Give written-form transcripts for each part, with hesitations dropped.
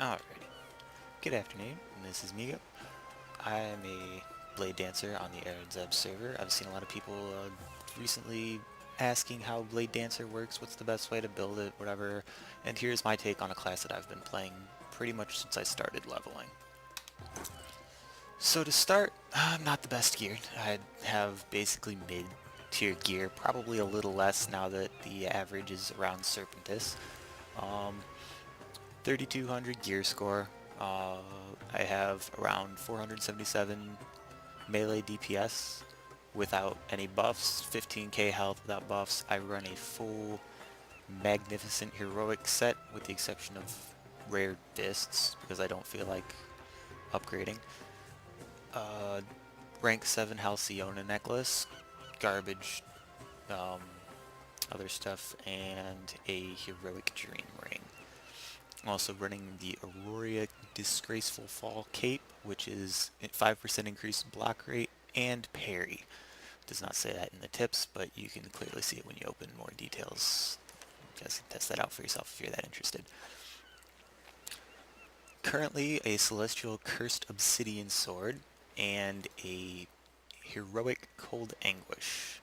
Alrighty. Good afternoon, this is Migo. I am a Blade Dancer on the Aaron Zeb server. I've seen a lot of people recently asking how Blade Dancer works, what's the best way to build it, whatever, and here's my take on a class that I've been playing pretty much since I started leveling. So to start, I'm not the best geared. I have basically mid-tier gear, probably a little less now that the average is around Serpentis. Um, 3200 gear score. I have around 477 melee DPS without any buffs, 15k health without buffs. I run a full magnificent heroic set with the exception of rare fists because I don't feel like upgrading. Uh, rank 7 Halcyona necklace, garbage, um, other stuff, and a heroic dream ring. I'm also running the Aurora Disgraceful Fall cape, which is 5% increased block rate and parry. Does not say that in the tips, but you can clearly see it when you open more details. You guys can test that out for yourself if you're that interested. Currently, a Celestial Cursed Obsidian Sword and a Heroic Cold Anguish.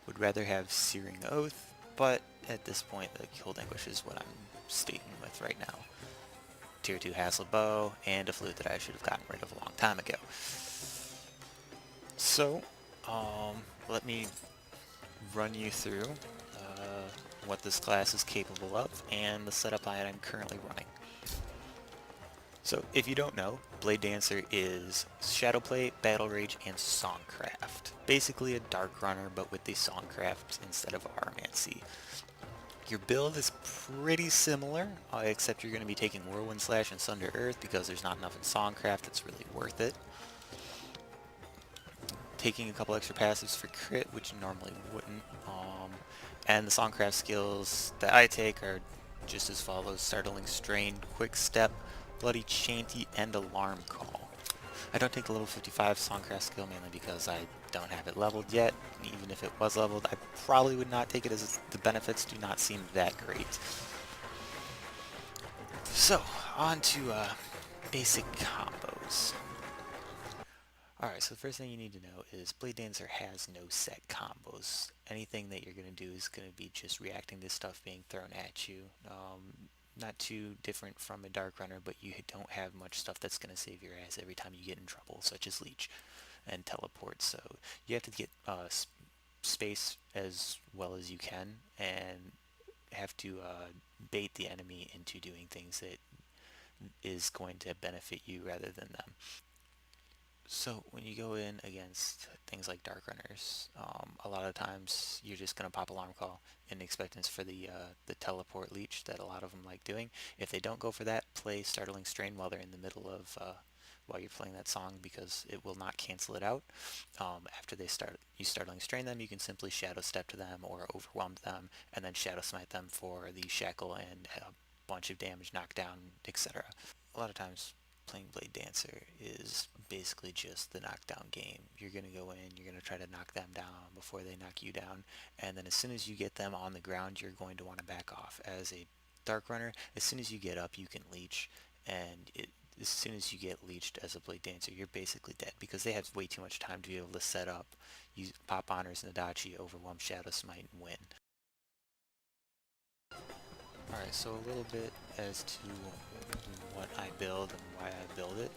Would rather have Searing Oath, but at this point the Cold Anguish is what I'm sticking with right now. Tier 2 Hassle Bow, and a flute that I should have gotten rid of a long time ago. So, let me run you through what this class is capable of and the setup that I'm currently running. So, if you don't know, Blade Dancer is Shadowplay, Battle Rage, and Songcraft. Basically a Dark Runner, but with the Songcraft instead of Aromancy. Your build is pretty similar, except you're going to be taking Whirlwind Slash and Sunder Earth because there's not enough in Songcraft that's really worth it. Taking a couple extra passives for crit, which you normally wouldn't. And the Songcraft skills that I take are just as follows: Startling Strain, Quick Step, Bloody Chanty, and Alarm Call. I don't take the level 55 Songcraft skill mainly because I don't have it leveled yet. Even if it was leveled, I probably would not take it as the benefits do not seem that great. So, on to basic combos. Alright, so the first thing you need to know is Blade Dancer has no set combos. Anything that you're going to do is going to be just reacting to stuff being thrown at you. Not too different from a Dark Runner, but you don't have much stuff that's going to save your ass every time you get in trouble, such as Leech and Teleport. So you have to get space as well as you can, and have to bait the enemy into doing things that is going to benefit you rather than them. So when you go in against things like Dark Runners, a lot of times you're just going to pop Alarm Call in expectance for the Teleport Leech that a lot of them like doing. If they don't go for that, play Startling Strain while they're in the middle of while you're playing that song because it will not cancel it out. After you Startling Strain them, you can simply Shadow Step to them or Overwhelm them and then Shadow Smite them for the Shackle and a bunch of damage, knockdown, etc. A lot of times playing Blade Dancer is basically just the knockdown game. You're going to go in, you're going to try to knock them down before they knock you down, and then as soon as you get them on the ground, you're going to want to back off. As a Dark Runner, as soon as you get up, you can leech, and as soon as you get leeched as a Blade Dancer, you're basically dead because they have way too much time to be able to set up, use pop honors Nadachi, overwhelm Shadow Smite, and win. Alright, so a little bit as to what I build and why I build it.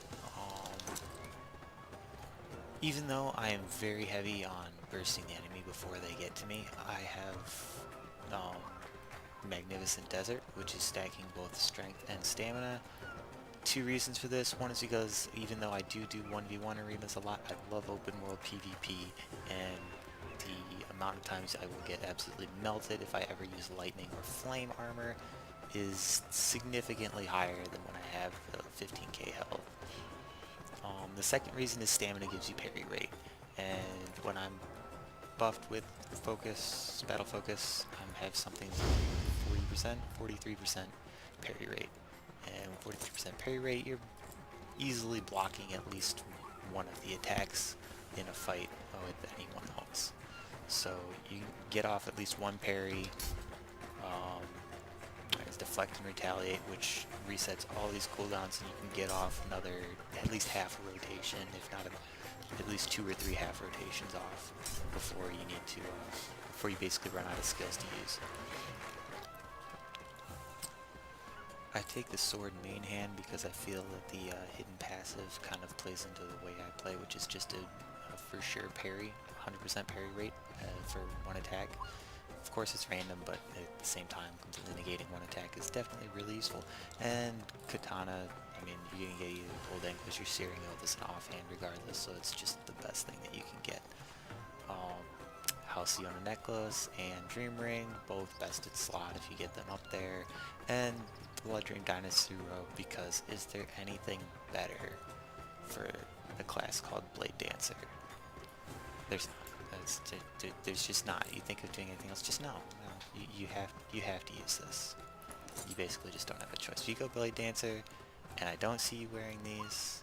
Even though I am very heavy on bursting the enemy before they get to me, I have Magnificent Desert, which is stacking both strength and stamina. Two reasons for this. One is because even though I do 1v1 arenas a lot, I love open world PvP, and the amount of times I will get absolutely melted if I ever use lightning or flame armor is significantly higher than when I have 15k health. The second reason is stamina gives you parry rate, and when I'm buffed with focus, battle focus, I have something like 40%, 43% parry rate. And with 43% parry rate, you're easily blocking at least one of the attacks in a fight with anyone else. So you get off at least one parry. Deflect and Retaliate, which resets all these cooldowns, and you can get off another, at least half a rotation, if not at least 2 or 3 half rotations off before you need to, before you basically run out of skills to use. I take the sword main hand because I feel that the hidden passive kind of plays into the way I play, which is just a for sure parry, 100% parry rate for one attack. Of course it's random, but at the same time, completely negating one attack is definitely really useful. And Katana, I mean, you're going to get either Old English or Searing Oath as an offhand regardless, so it's just the best thing that you can get. Halcyon Necklace and Dream Ring, both bested slot if you get them up there. And Blood Dream Dynasuro, because is there anything better for a class called Blade Dancer? There's not. There's just not. You think of doing anything else? Just no. You have to use this. You basically just don't have a choice. If you go Blade Dancer, and I don't see you wearing these,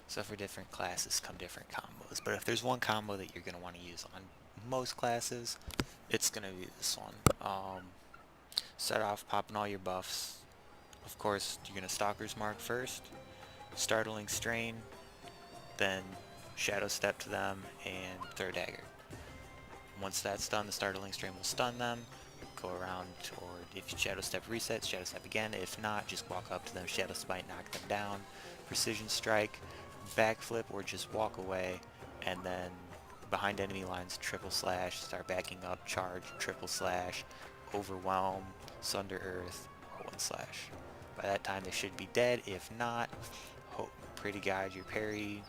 so for different classes come different combos. But if there's one combo that you're gonna want to use on most classes, it's gonna be this one. Start off popping all your buffs. Of course, you're gonna Stalker's Mark first, Startling Strain, then Shadow Step to them, and Third Dagger. Once that's done, the Startling Strain will stun them, go around, or if Shadow Step resets, Shadow Step again. If not, just walk up to them, Shadow Smite, knock them down, Precision Strike, backflip, or just walk away, and then behind enemy lines, triple slash, start backing up, charge, triple slash, overwhelm, Sunder Earth, or one slash. By that time they should be dead. If not, pray to God your parry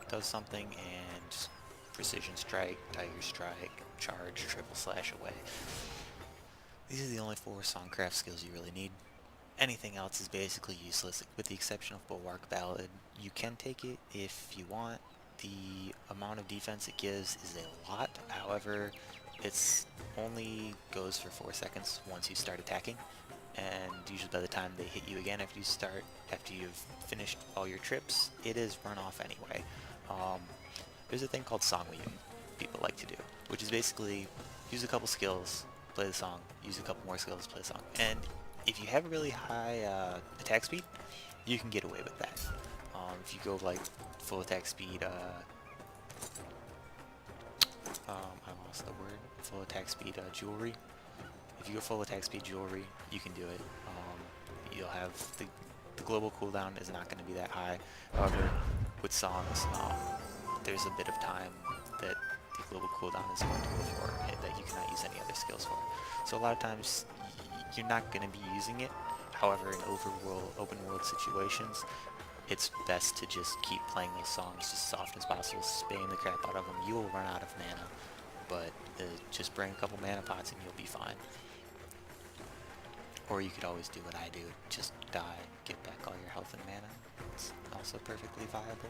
does something, and precision strike, tiger strike, charge, triple slash away. These are the only 4 Songcraft skills you really need. Anything else is basically useless, with the exception of Bulwark Ballad. You can take it if you want. The amount of defense it gives is a lot, however, it's only goes for 4 seconds once you start attacking, and usually by the time they hit you again after you've finished all your trips, it is run off anyway. There's a thing called song weaving people like to do, which is basically use a couple skills, play the song, use a couple more skills, play the song, and if you have a really high attack speed, you can get away with that. If you go like full attack speed, I lost the word, full attack speed jewelry. If you go full attack speed jewelry, you can do it. You'll have the global cooldown is not going to be that high. However, with songs, there's a bit of time that the global cooldown is going to go for that you cannot use any other skills for. So a lot of times you're not going to be using it. However, in open world situations, it's best to just keep playing those songs just as often as possible, spam the crap out of them. You will run out of mana, but just bring a couple mana pots and you'll be fine. Or you could always do what I do, just die, get back all your health and mana. It's also perfectly viable.